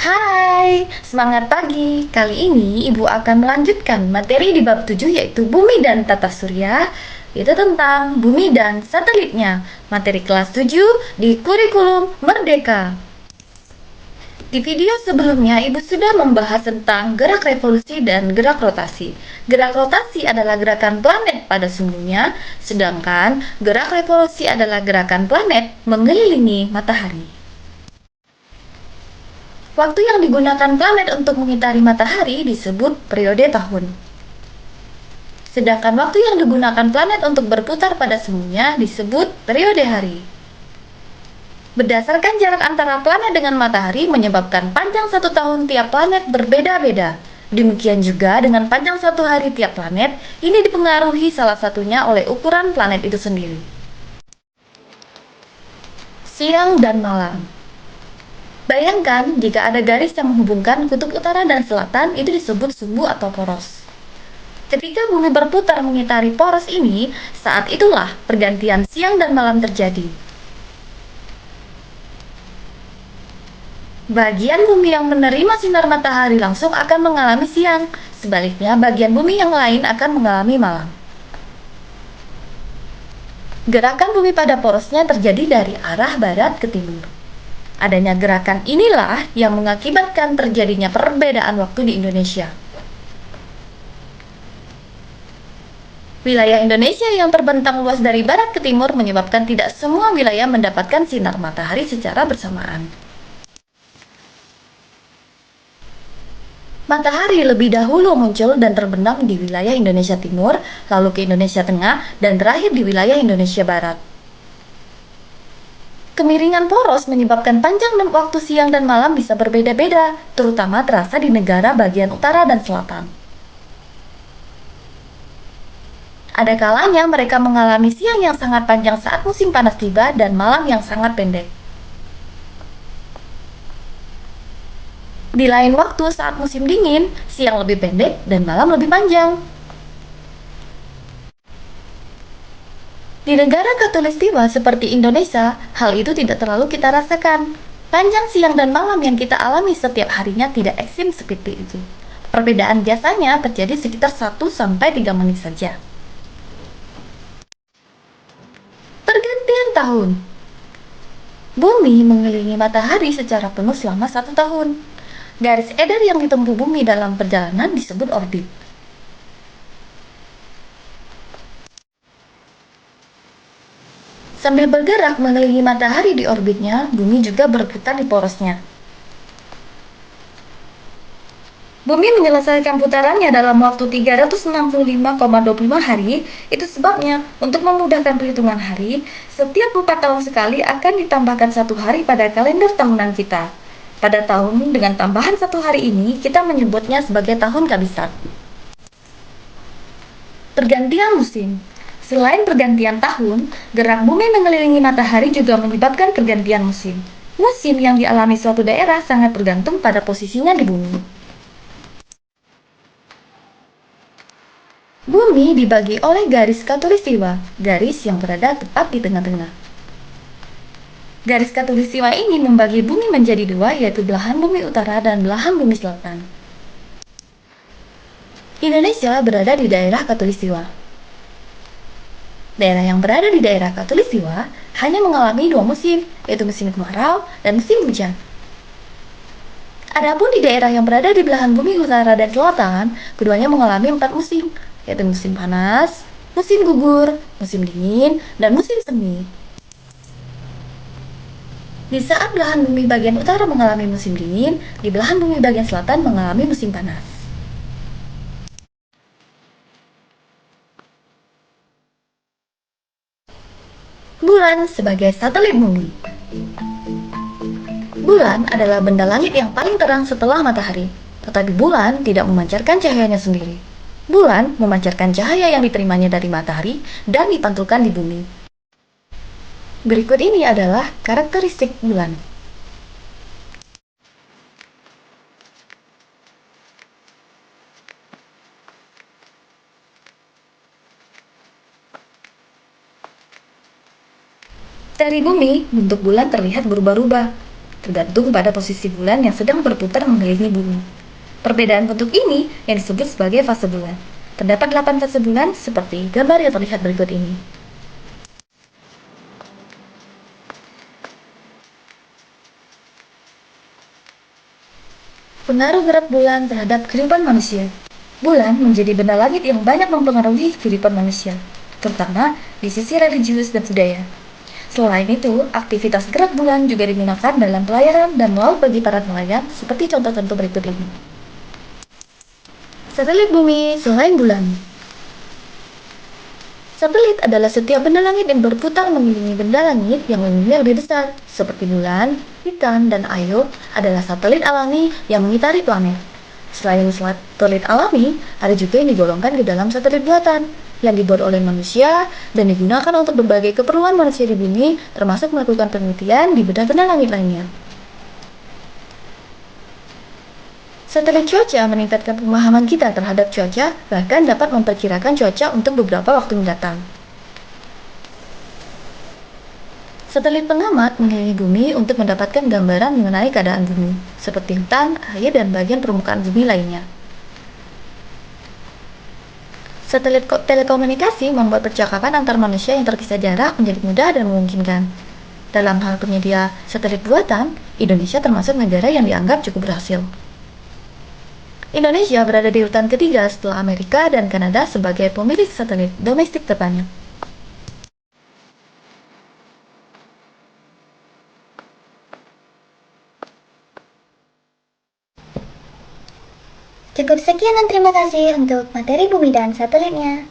Hai, semangat pagi. Kali ini Ibu akan melanjutkan materi di bab 7 yaitu Bumi dan Tata Surya, yaitu tentang bumi dan satelitnya. Materi kelas 7 di kurikulum Merdeka. Di video sebelumnya, Ibu sudah membahas tentang gerak revolusi dan gerak rotasi. Gerak rotasi adalah gerakan planet pada sumbunya, sedangkan gerak revolusi adalah gerakan planet mengelilingi matahari. Waktu yang digunakan planet untuk mengitari matahari disebut periode tahun. Sedangkan waktu yang digunakan planet untuk berputar pada sumbunya disebut periode hari. Berdasarkan jarak antara planet dengan matahari menyebabkan panjang satu tahun tiap planet berbeda-beda. Demikian juga dengan panjang satu hari tiap planet, ini dipengaruhi salah satunya oleh ukuran planet itu sendiri. Siang dan malam. Bayangkan jika ada garis yang menghubungkan kutub utara dan selatan, itu disebut sumbu atau poros. Ketika bumi berputar mengitari poros ini, saat itulah pergantian siang dan malam terjadi. Bagian bumi yang menerima sinar matahari langsung akan mengalami siang, sebaliknya bagian bumi yang lain akan mengalami malam. Gerakan bumi pada porosnya terjadi dari arah barat ke timur. Adanya gerakan inilah yang mengakibatkan terjadinya perbedaan waktu di Indonesia. Wilayah Indonesia yang terbentang luas dari barat ke timur menyebabkan tidak semua wilayah mendapatkan sinar matahari secara bersamaan. Matahari lebih dahulu muncul dan terbenam di wilayah Indonesia Timur, lalu ke Indonesia Tengah, dan terakhir di wilayah Indonesia Barat. Kemiringan poros menyebabkan panjang dan waktu siang dan malam bisa berbeda-beda, terutama terasa di negara bagian utara dan selatan. Ada kalanya mereka mengalami siang yang sangat panjang saat musim panas tiba dan malam yang sangat pendek. Di lain waktu saat musim dingin, siang lebih pendek dan malam lebih panjang. Di negara khatulistiwa seperti Indonesia, hal itu tidak terlalu kita rasakan. Panjang siang dan malam yang kita alami setiap harinya tidak ekstrim seperti itu. Perbedaan biasanya terjadi sekitar 1-3 menit saja. Pergantian tahun. Bumi mengelilingi matahari secara penuh selama 1 tahun. Garis edar yang ditempuh bumi dalam perjalanan disebut orbit. Sambil bergerak mengelilingi matahari di orbitnya, bumi juga berputar di porosnya. Bumi menyelesaikan putarannya dalam waktu 365,25 hari. Itu sebabnya, untuk memudahkan perhitungan hari, setiap 4 tahun sekali akan ditambahkan 1 hari pada kalender tahunan kita. Pada tahun dengan tambahan 1 hari ini, kita menyebutnya sebagai tahun kabisat. Pergantian musim. Selain pergantian tahun, gerak bumi mengelilingi matahari juga menyebabkan pergantian musim. Musim yang dialami suatu daerah sangat bergantung pada posisinya di bumi. Bumi dibagi oleh garis khatulistiwa, garis yang berada tepat di tengah-tengah. Garis khatulistiwa ini membagi bumi menjadi dua, yaitu belahan bumi utara dan belahan bumi selatan. Indonesia berada di daerah khatulistiwa. Daerah yang berada di daerah khatulistiwa hanya mengalami 2 musim, yaitu musim kemarau dan musim hujan. Adapun di daerah yang berada di belahan bumi utara dan selatan, keduanya mengalami 4 musim, yaitu musim panas, musim gugur, musim dingin, dan musim semi. Di saat belahan bumi bagian utara mengalami musim dingin, di belahan bumi bagian selatan mengalami musim panas. Bulan sebagai satelit bumi. Bulan adalah benda langit yang paling terang setelah matahari, tetapi bulan tidak memancarkan cahayanya sendiri. Bulan memancarkan cahaya yang diterimanya dari matahari dan dipantulkan di bumi. Berikut ini adalah karakteristik bulan. Dari bumi, bentuk bulan terlihat berubah-ubah. tergantung pada posisi bulan yang sedang berputar mengelilingi bumi. Perbedaan bentuk ini yang disebut sebagai fase bulan. Terdapat 8 fase bulan seperti gambar yang terlihat berikut ini. Pengaruh gerak bulan terhadap kehidupan manusia. Bulan menjadi benda langit yang banyak mempengaruhi kehidupan manusia, terutama di sisi religius dan budaya. Selain itu, aktivitas gerak bulan juga digunakan dalam pelayaran dan laut bagi para nelayan, seperti contoh-contoh berikut ini. Satelit bumi selain bulan. Satelit adalah setiap benda langit yang berputar mengelilingi benda langit yang umumnya lebih besar, seperti bulan, Titan, dan Io adalah satelit alami yang mengitari planet. Selain satelit alami, ada juga yang digolongkan ke dalam satelit buatan, yang dibuat oleh manusia dan digunakan untuk berbagai keperluan manusia di bumi, termasuk melakukan penelitian di benda-benda langit lainnya. Satelit cuaca meningkatkan pemahaman kita terhadap cuaca, bahkan dapat memperkirakan cuaca untuk beberapa waktu mendatang. Satelit pengamat mengelilingi bumi untuk mendapatkan gambaran mengenai keadaan bumi, seperti hutan, air, dan bagian permukaan bumi lainnya. Satelit telekomunikasi membuat percakapan antar manusia yang terpisah jarak menjadi mudah dan memungkinkan. Dalam hal penyedia satelit buatan, Indonesia termasuk negara yang dianggap cukup berhasil. Indonesia berada di urutan ketiga setelah Amerika dan Kanada sebagai pemilik satelit domestik terbanyak. Cukup sekian dan terima kasih untuk materi bumi dan satelitnya.